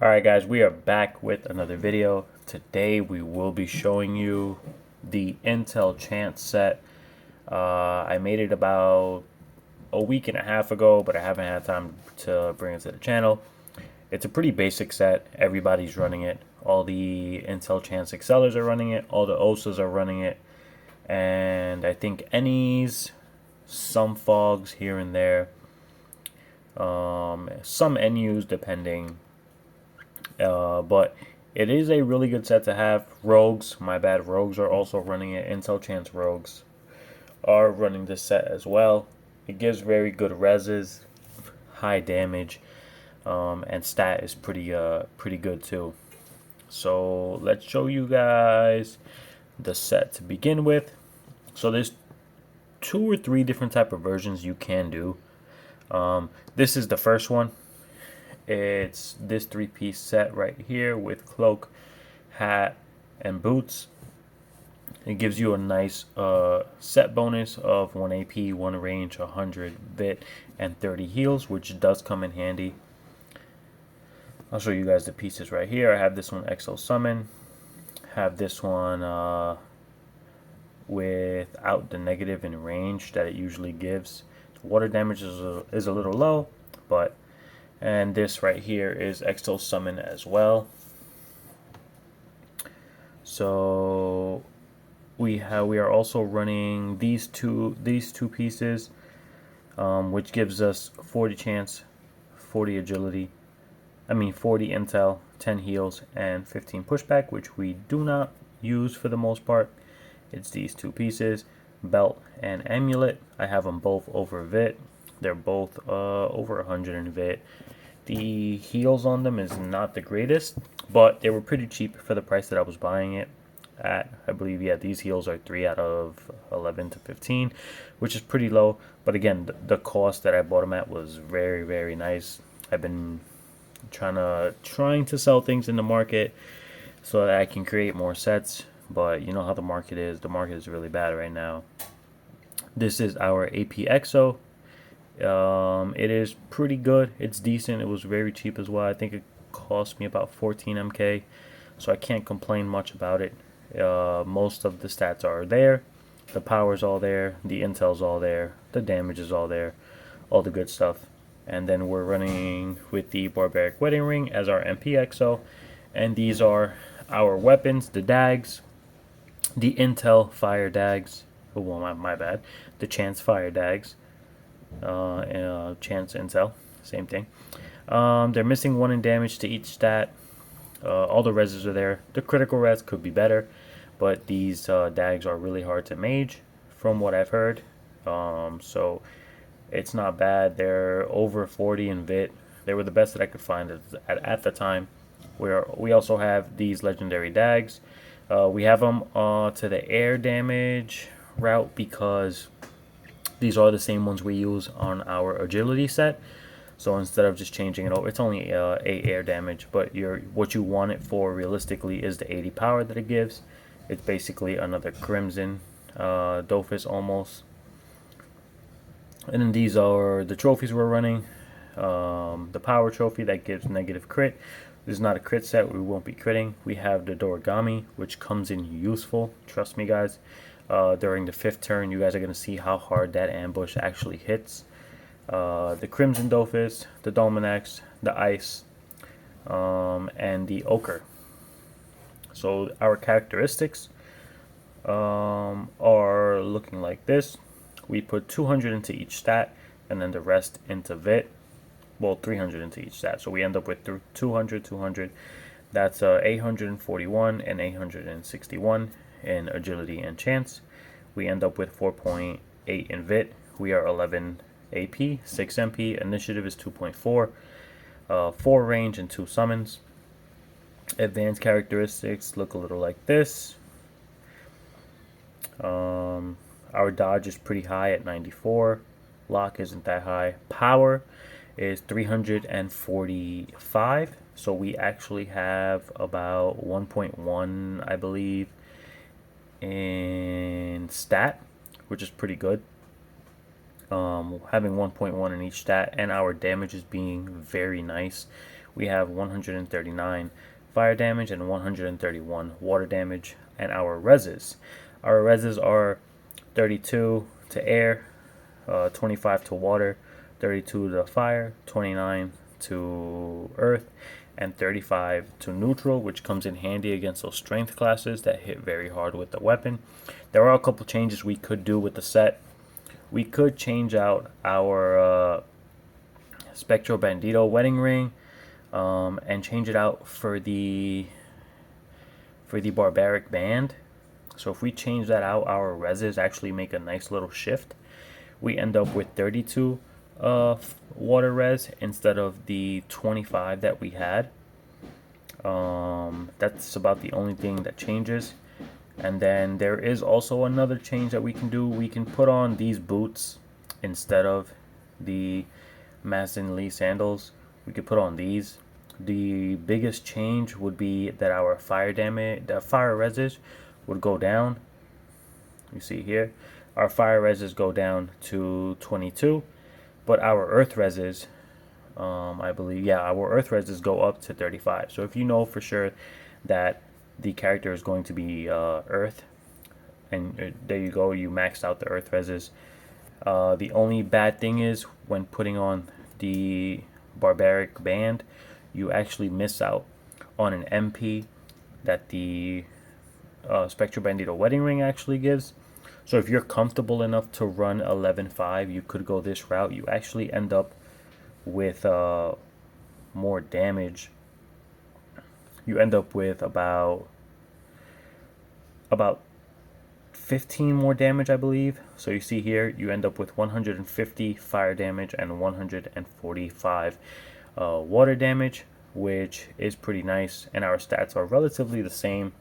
Alright guys, we are back with another video. Today we will be showing you the Intel Chance set. I made it about a week and a half ago, but I haven't had time to bring it to the channel. It's a pretty basic set. Everybody's running it. All the Intel Chance Excellers are running it. All the OSAs are running it. And I think Ennies, some Fogs here and there. Some NUs depending. But it is a really good set to have. Rogues, my bad, Rogues are also running it. Intel Chance Rogues are running this set as well. It gives very good reses, high damage, and stat is pretty good too. So let's show you guys the set to begin with. So there's 2 or 3 different type of versions you can do. This is the first one. It's this 3-piece set right here with cloak, hat, and boots. It gives you a nice set bonus of 1 AP, 1 range, 100 vit, and 30 heals, which does come in handy. I'll show you guys the pieces right here. I have this one Exo Summon. Have this one without the negative in range that it usually gives. Water damage is a little low, but and this right here is Exo Summon as well. So we are also running these two pieces, which gives us 40 chance, 40 agility. 40 intel, 10 heals, and 15 pushback, which we do not use for the most part. It's these 2 pieces, belt and amulet. I have them both over vit. They're both over 100 in vit. The heals on them is not the greatest, but they were pretty cheap for the price that I was buying it at. I believe, yeah, these heals are 3 out of 11 to 15, which is pretty low. But again, the cost that I bought them at was very, very nice. I've been trying to sell things in the market so that I can create more sets, but you know how the market is. The market is really bad right now. This is our AP Exo. It is pretty good. It's decent. It was very cheap as well. I think it cost me about 14 MK, so I can't complain much about it. Most of the stats are there. The power's all there. The intel's all there. The damage is all there. All the good stuff. And then we're running with the Barbaric Wedding Ring as our MP Exo. And these are our weapons, the dags, the Intel Fire Dags. Oh, well, my bad. The Chance Fire Dags. Chance Intel, same thing. They're missing 1 in damage to each stat. All the reses are there. The critical res could be better, but these dags are really hard to mage from what I've heard. So it's not bad. They're over 40 in vit. They were the best that I could find at the time. We also have these legendary dags. We have them to the air damage route because these are the same ones we use on our agility set. So instead of just changing it over, it's only 8 air damage, but what you want it for realistically is the 80 power that it gives. It's basically another Crimson Dofus almost. And then these are the trophies we're running. The power trophy that gives negative crit. This is not a crit set. We won't be critting. We have the Dorigami, which comes in useful. Trust me, guys. During the 5th turn, you guys are going to see how hard that ambush actually hits. The Crimson Dofus, the Dominax, the Ice, and the Ochre. So our characteristics are looking like this. We put 200 into each stat, and then the rest into vit. Well, 300 into each stat. So we end up with 200, 200. That's 841 and 861 in agility and chance. We end up with 4.8 in vit. We are 11 AP, 6 MP. Initiative is 2.4. 4 range and 2 summons. Advanced characteristics look a little like this. Our dodge is pretty high at 94. Lock isn't that high. Power is 345. So we actually have about 1.1, I believe, in stat, which is pretty good. Having 1.1 in each stat, and our damage is being very nice. we have 139 fire damage and 131 water damage. And our reses are 32 to air, 25 to water, 32 to fire, 29 to earth, and 35 to neutral, which comes in handy against those strength classes that hit very hard with the weapon. There are a couple changes we could do with the set. We could change out our Spectral Bandito wedding ring, and change it out for the barbaric band. So if we change that out, our reses actually make a nice little shift. We end up with 32 water res instead of the 25 that we had. That's about the only thing that changes. And then there is also another change that we can do. We can put on these boots instead of the Mazin Lee sandals. We could put on these. The biggest change would be that our fire damage, the fire reses would go down. You see here, our fire reses go down to 22, but our earth reses, I believe, yeah, our earth reses go up to 35. So if you know for sure that the character is going to be earth, and there you go, you maxed out the earth reses. The only bad thing is when putting on the barbaric band, you actually miss out on an MP that the Spectral Bandito wedding ring actually gives. So if you're comfortable enough to run 11.5, you could go this route. You actually end up with more damage. You end up with about 15 more damage, I believe. So you see here, you end up with 150 fire damage and 145 water damage, which is pretty nice. And our stats are relatively the same.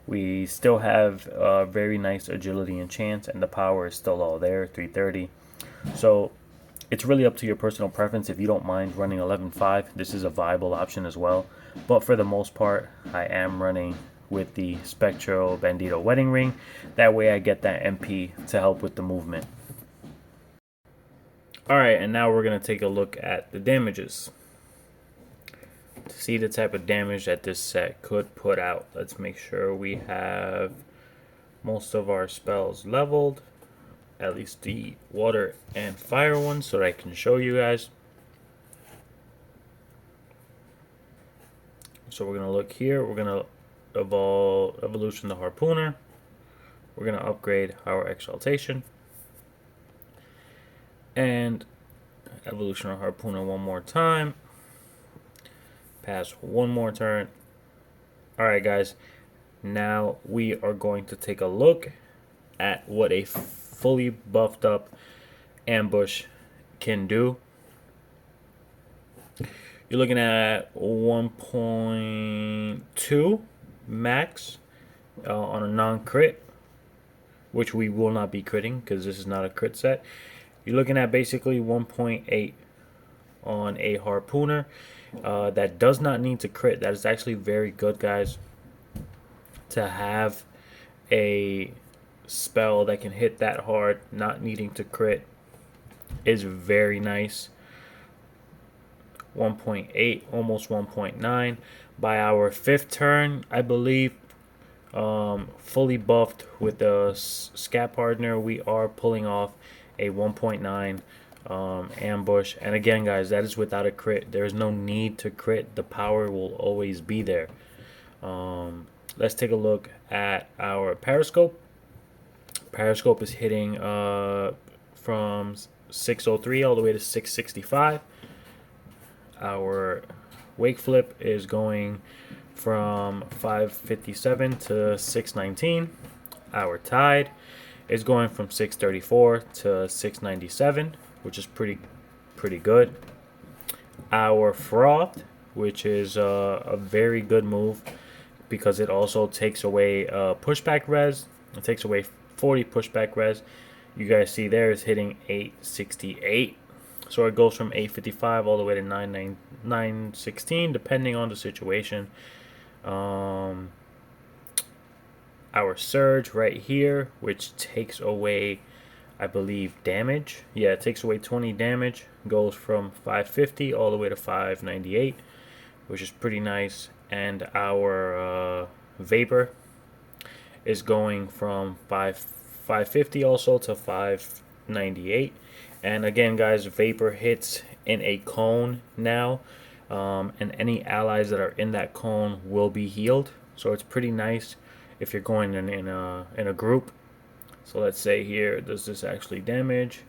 We still have very nice agility and chance, and the power is still all there, 330. So it's really up to your personal preference. If you don't mind running 11.5, this is a viable option as well. But for the most part, I am running with the Spectral Bandito wedding ring. That way I get that MP to help with the movement. Alright, and now we're going to take a look at the damages. To see the type of damage that this set could put out, let's make sure we have most of our spells leveled. At least the water and fire ones, so that I can show you guys. So we're going to look here. We're going to evolution the harpooner. We're going to upgrade our exaltation and evolution our harpooner one more time. Pass one more turn. Alright guys, now we are going to take a look at what a fully buffed up ambush can do. You're looking at 1.2 max on a non-crit, which we will not be critting because this is not a crit set. You're looking at basically 1.8 on a harpooner. That does not need to crit. That is actually very good, guys, to have a spell that can hit that hard, not needing to crit, is very nice. 1.8, almost 1.9. By our 5th turn, I believe, fully buffed with the scat partner, we are pulling off a 1.9 ambush. And again, guys, that is without a crit. There is no need to crit. The power will always be there. Let's take a look at our periscope. Periscope is hitting from 603 all the way to 665. Our wake flip is going from 557 to 619. Our tide is going from 634 to 697, which is pretty good. Our froth, which is a very good move because it also takes away pushback res. It takes away 40 pushback res. You guys see there is hitting 868. So it goes from 855 all the way to 916, depending on the situation. Our surge right here, which takes away, I believe, damage. Yeah, it takes away 20 damage. Goes from 550 all the way to 598. which is pretty nice. And our Vapor is going from 550 also to 598. And again, guys, Vapor hits in a cone now, and any allies that are in that cone will be healed. So it's pretty nice if you're going in a group. So let's say here, does this actually damage?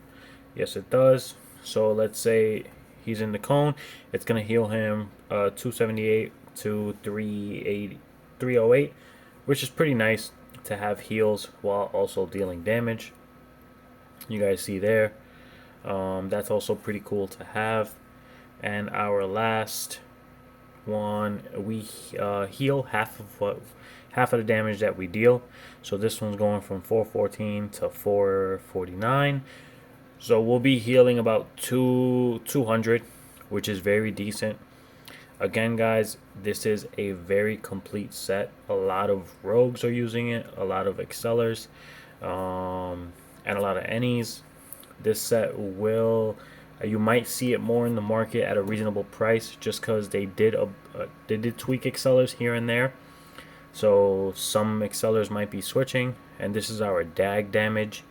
Yes, it does. So let's say he's in the cone. It's gonna heal him 278 to 380, 308, which is pretty nice to have heals while also dealing damage. You guys see there. That's also pretty cool to have. And our last one, we heal half of the damage that we deal. So this one's going from 414 to 449. So we'll be healing about 200, which is very decent. Again, guys, this is a very complete set. A lot of rogues are using it, a lot of excellers, and a lot of Ennies. This set will, you might see it more in the market at a reasonable price, just because they did tweak excellers here and there. So some excellers might be switching, and this is our DAG damage.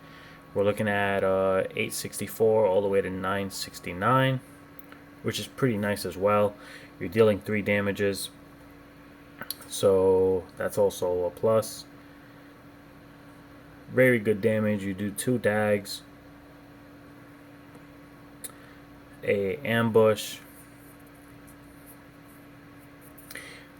We're looking at 864 all the way to 969, which is pretty nice as well. You're dealing 3 damages, so that's also a plus. Very good damage. You do 2 dags, a ambush.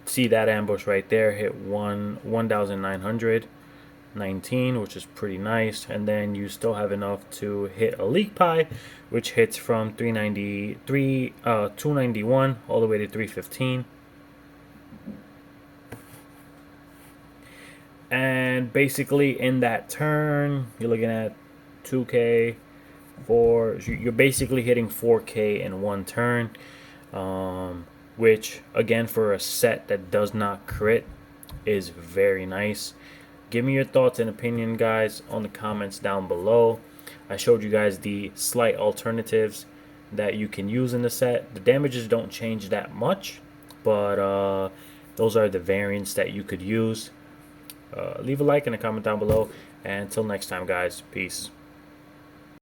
See that ambush right there hit 1919, which is pretty nice. And then you still have enough to hit a leak pie, which hits from 291 all the way to 315. And basically in that turn, you're looking at 2k, 4. You're basically hitting 4k in one turn, which again for a set that does not crit is very nice. Give me your thoughts and opinion, guys, on the comments down below. I showed you guys the slight alternatives that you can use in the set. The damages don't change that much, but those are the variants that you could use. Leave a like and a comment down below. And until next time, guys, peace.